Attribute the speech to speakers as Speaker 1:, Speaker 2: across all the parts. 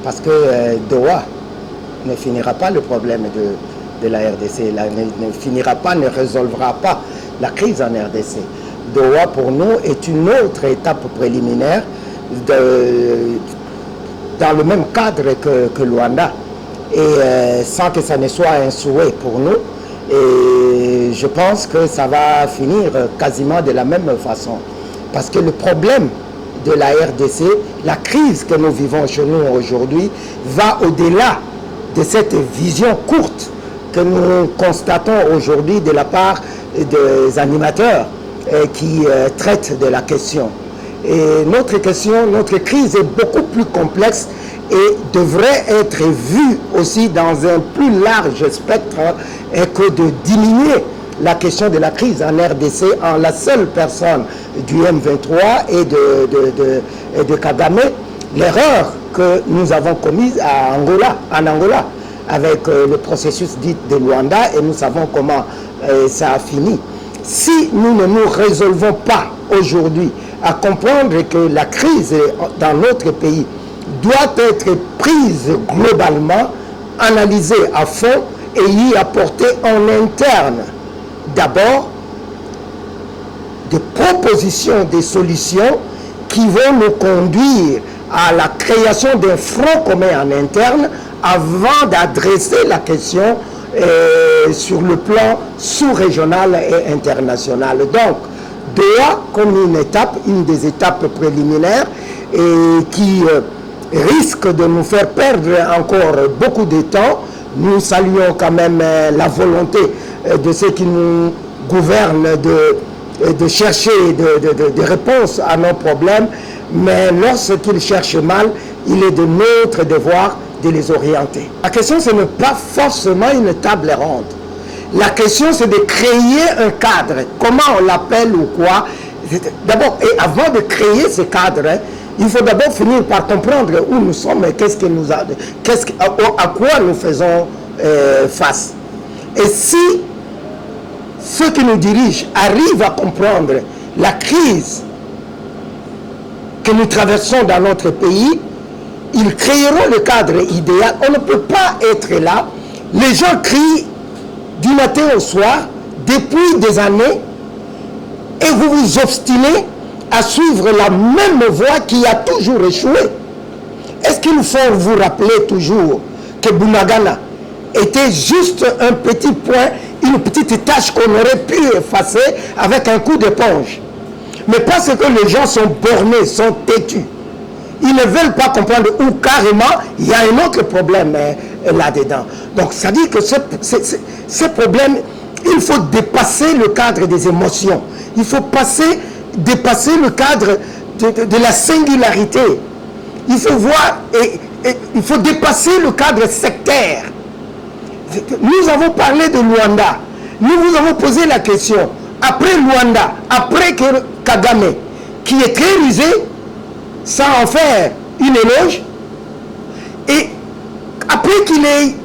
Speaker 1: parce que Doha ne finira pas le problème de la RDC, ne finira pas, ne résolvera pas la crise en RDC. Doha, pour nous, est une autre étape préliminaire dans le même cadre que Luanda, et sans que ça ne soit un souhait pour nous. Et je pense que ça va finir quasiment de la même façon. Parce que le problème de la RDC, la crise que nous vivons chez nous aujourd'hui, va au-delà de cette vision courte que nous constatons aujourd'hui de la part des animateurs qui traitent de la question. Et notre question, notre crise est beaucoup plus complexe et devrait être vue aussi dans un plus large spectre que de diminuer la question de la crise en RDC en la seule personne du M23 et de Kagame. L'erreur que nous avons commise en Angola avec le processus dit de Luanda, et nous savons comment ça a fini. Si nous ne nous résolvons pas aujourd'hui à comprendre que la crise dans notre pays doit être prise globalement, analysée à fond et y apporter en interne d'abord des propositions, des solutions qui vont nous conduire à la création d'un front commun en interne avant d'adresser la question sur le plan sous-régional et international. Donc, Doha comme une des étapes préliminaires et qui risque de nous faire perdre encore beaucoup de temps. Nous saluons quand même la volonté de ceux qui nous gouvernent de chercher des réponses à nos problèmes, mais lorsqu'ils cherchent mal, il est de notre devoir de les orienter. La question, ce n'est pas forcément une table ronde. La question, c'est de créer un cadre. Comment on l'appelle ou quoi? D'abord, et avant de créer ce cadre, il faut d'abord finir par comprendre où nous sommes et à quoi nous faisons face. Et si ceux qui nous dirigent arrivent à comprendre la crise que nous traversons dans notre pays, ils créeront le cadre idéal. On ne peut pas être là. Les gens crient du matin au soir, depuis des années, et vous vous obstinez à suivre la même voie qui a toujours échoué. Est-ce qu'il faut vous rappeler toujours que Bunagana était juste un petit point, une petite tâche qu'on aurait pu effacer avec un coup d'éponge? Mais parce que les gens sont bornés, sont têtus, ils ne veulent pas comprendre, ou carrément, il y a un autre problème là-dedans. Donc, ça dit que ce problème, il faut dépasser le cadre des émotions. Il faut dépasser le cadre de la singularité. Il faut voir, il faut dépasser le cadre sectaire. Nous avons parlé de Luanda. Nous vous avons posé la question. Après Luanda, après que Kagame, qui est très rusé, sans en faire une éloge, et après qu'il ait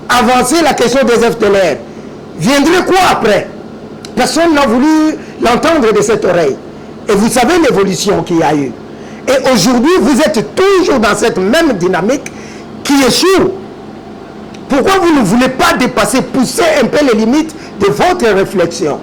Speaker 1: avancé la question des FDLR, viendrait quoi après? Personne n'a voulu l'entendre de cette oreille. Et vous savez l'évolution qu'il y a eu. Et aujourd'hui, vous êtes toujours dans cette même dynamique qui échoue. Pourquoi vous ne voulez pas dépasser, pousser un peu les limites de votre réflexion?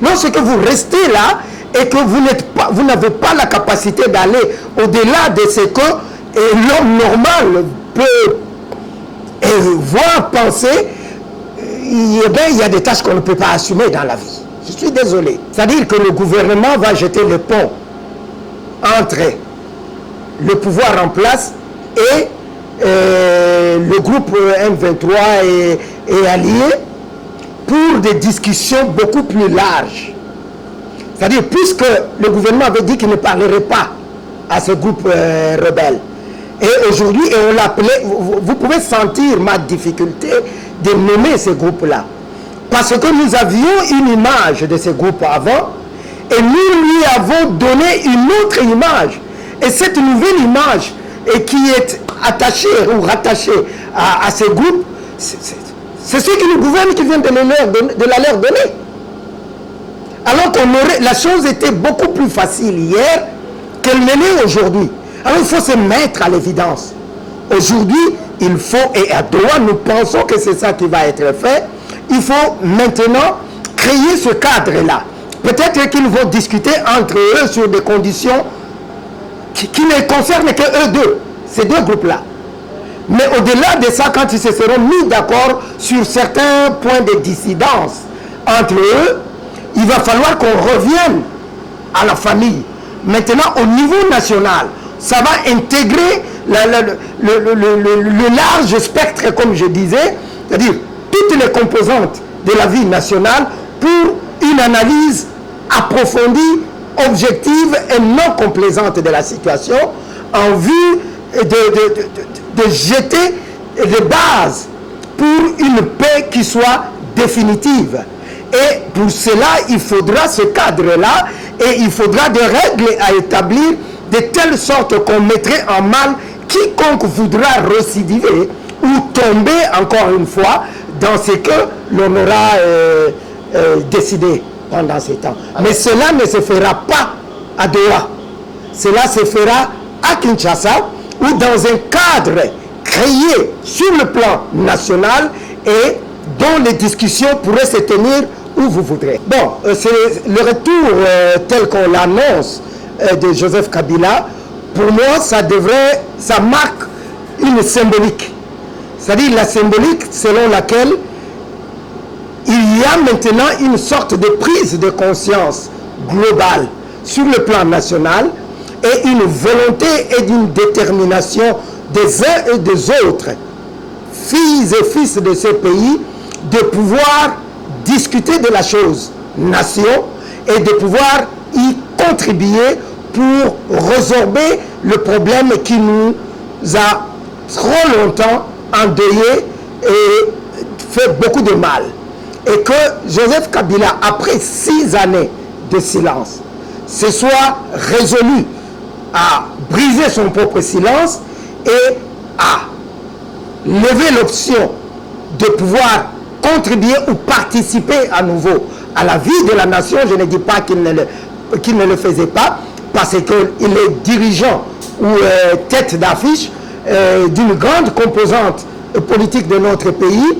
Speaker 1: Non, c'est que vous restez là et que vous n'avez pas la capacité d'aller au-delà de ce que l'homme normal peut voir, penser. Il y a des tâches qu'on ne peut pas assumer dans la vie. Je suis désolé. C'est-à-dire que le gouvernement va jeter le pont entre le pouvoir en place et le groupe M23 est allié pour des discussions beaucoup plus larges. C'est-à-dire, puisque le gouvernement avait dit qu'il ne parlerait pas à ce groupe rebelle, et aujourd'hui, on l'appelait, vous pouvez sentir ma difficulté de nommer ce groupe-là. Parce que nous avions une image de ce groupe avant, et nous lui avons donné une autre image. Et cette nouvelle image, qui est attachée ou rattachée à ce groupe, c'est ceux qui nous gouvernent qui viennent de la leur donner. Alors que la chose était beaucoup plus facile hier qu'elle ne l'est aujourd'hui. Alors il faut se mettre à l'évidence. Aujourd'hui, il faut, et à Doha, nous pensons que c'est ça qui va être fait, il faut maintenant créer ce cadre-là. Peut-être qu'ils vont discuter entre eux sur des conditions qui ne concernent que eux deux, ces deux groupes-là. Mais au-delà de ça, quand ils se seront mis d'accord sur certains points de dissidence entre eux, il va falloir qu'on revienne à la famille. Maintenant, au niveau national, ça va intégrer le large spectre, comme je disais, c'est-à-dire toutes les composantes de la vie nationale pour une analyse approfondie, objective et non complaisante de la situation en vue de jeter les bases pour une paix qui soit définitive. Et pour cela, il faudra ce cadre-là et il faudra des règles à établir de telle sorte qu'on mettrait en mal quiconque voudra récidiver ou tomber encore une fois dans ce que l'on aura décidé pendant ces temps. Mais cela ne se fera pas à Doha. Cela se fera à Kinshasa ou dans un cadre créé sur le plan national et dont les discussions pourraient se tenir où vous voudrez. Bon, c'est le retour tel qu'on l'annonce de Joseph Kabila. Pour moi, ça marque une symbolique. C'est-à-dire la symbolique selon laquelle il y a maintenant une sorte de prise de conscience globale sur le plan national et une volonté et une détermination des uns et des autres, filles et fils de ce pays, de pouvoir discuter de la chose nation et de pouvoir y contribuer pour résorber le problème qui nous a trop longtemps endeuillés et fait beaucoup de mal. Et que Joseph Kabila, après 6 années de silence, se soit résolu à briser son propre silence et à lever l'option de pouvoir contribuer ou participer à nouveau à la vie de la nation. Je ne dis pas qu'il ne le faisait pas, parce qu'il est dirigeant ou tête d'affiche d'une grande composante politique de notre pays,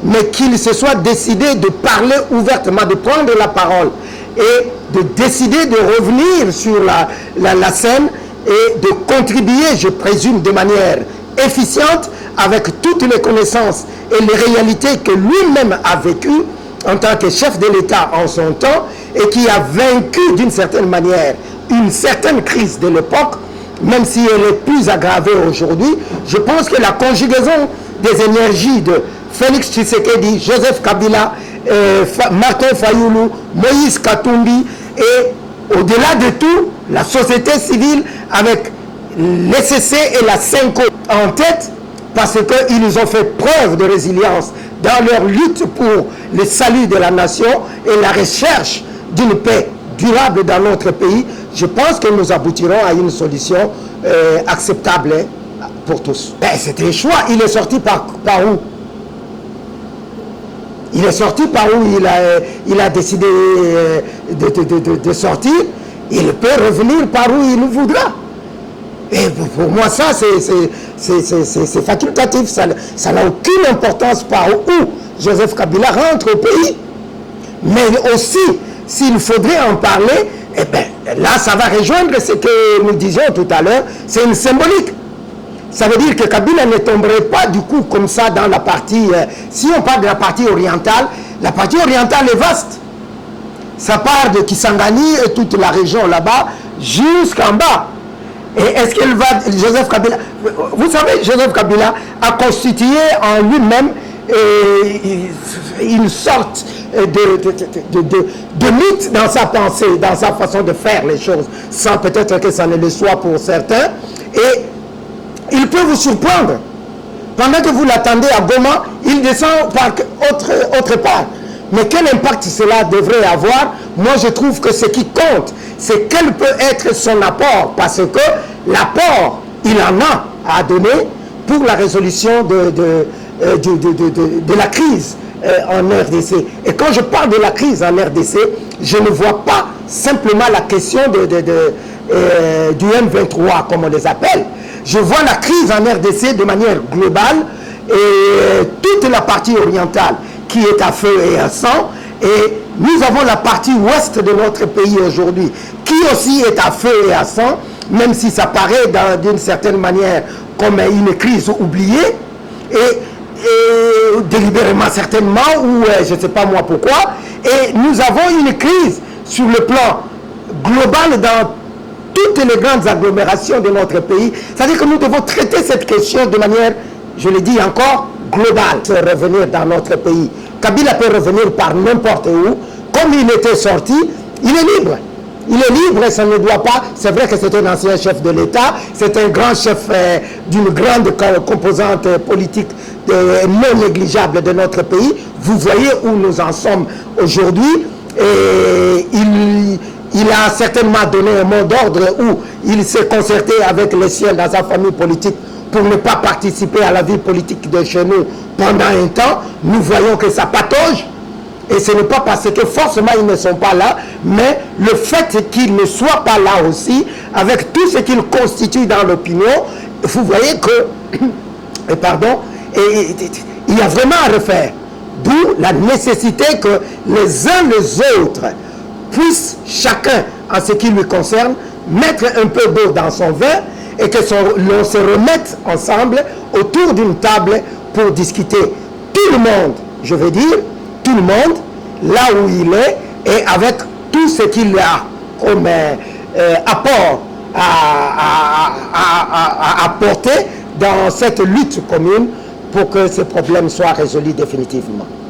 Speaker 1: mais qu'il se soit décidé de parler ouvertement, de prendre la parole et de décider de revenir sur la scène et de contribuer, je présume, de manière efficiente avec toutes les connaissances et les réalités que lui-même a vécues en tant que chef de l'État en son temps et qui a vaincu d'une certaine manière une certaine crise de l'époque, même si elle est plus aggravée aujourd'hui. Je pense que la conjugaison des énergies de Félix Tshisekedi, Joseph Kabila, Martin Fayoulou, Moïse Katumbi et au-delà de tout, la société civile avec l'ECC et la CENCO en tête, parce qu'ils ont fait preuve de résilience dans leur lutte pour le salut de la nation et la recherche d'une paix durable dans notre pays. Je pense que nous aboutirons à une solution acceptable pour tous. C'était le choix. Il est sorti par où? Il est sorti par où il a décidé de sortir. Il peut revenir par où il voudra. Et pour moi, ça, c'est facultatif. Ça n'a aucune importance par où Joseph Kabila rentre au pays. Mais aussi, s'il faudrait en parler, eh bien, là, ça va rejoindre ce que nous disions tout à l'heure. C'est une symbolique. Ça veut dire que Kabila ne tomberait pas du coup comme ça dans la partie... si on parle de la partie orientale est vaste. Ça part de Kisangani et toute la région là-bas jusqu'en bas. Et est-ce qu'elle va... Joseph Kabila... Vous savez, Joseph Kabila a constitué en lui-même une sorte de mythe dans sa pensée, dans sa façon de faire les choses, sans peut-être que ça ne le soit pour certains. Et il peut vous surprendre. Pendant que vous l'attendez à Goma, il descend par autre part. Mais quel impact cela devrait avoir? Moi, je trouve que ce qui compte, c'est quel peut être son apport. Parce que l'apport, il en a à donner pour la résolution de la crise en RDC. Et quand je parle de la crise en RDC, je ne vois pas simplement la question du M23, comme on les appelle. je vois la crise en RDC de manière globale et toute la partie orientale qui est à feu et à sang, et nous avons la partie ouest de notre pays aujourd'hui qui aussi est à feu et à sang, même si ça paraît d'une certaine manière comme une crise oubliée, et délibérément certainement, ou je ne sais pas moi pourquoi, et nous avons une crise sur le plan global dans toutes les grandes agglomérations de notre pays. C'est-à-dire que nous devons traiter cette question de manière, je le dis encore, globale. Revenir dans notre pays. Kabila peut revenir par n'importe où. Comme il était sorti, il est libre. Il est libre et ça ne doit pas... C'est vrai que c'est un ancien chef de l'État, c'est un grand chef d'une grande composante politique non négligeable de notre pays. Vous voyez où nous en sommes aujourd'hui. Et il a certainement donné un mot d'ordre où il s'est concerté avec les siens dans sa famille politique pour ne pas participer à la vie politique de chez nous pendant un temps. Nous voyons que ça patauge. Et ce n'est pas parce que forcément ils ne sont pas là, mais le fait qu'ils ne soient pas là aussi, avec tout ce qu'ils constituent dans l'opinion, vous voyez que, pardon, il y a vraiment à refaire. D'où la nécessité que les uns les autres puissent chacun, en ce qui lui concerne, mettre un peu d'eau dans son vin et que l'on se remette ensemble autour d'une table pour discuter. Tout le monde, je veux dire, tout le monde, là où il est, et avec tout ce qu'il a comme apport à apporter dans cette lutte commune pour que ces problèmes soient résolus définitivement.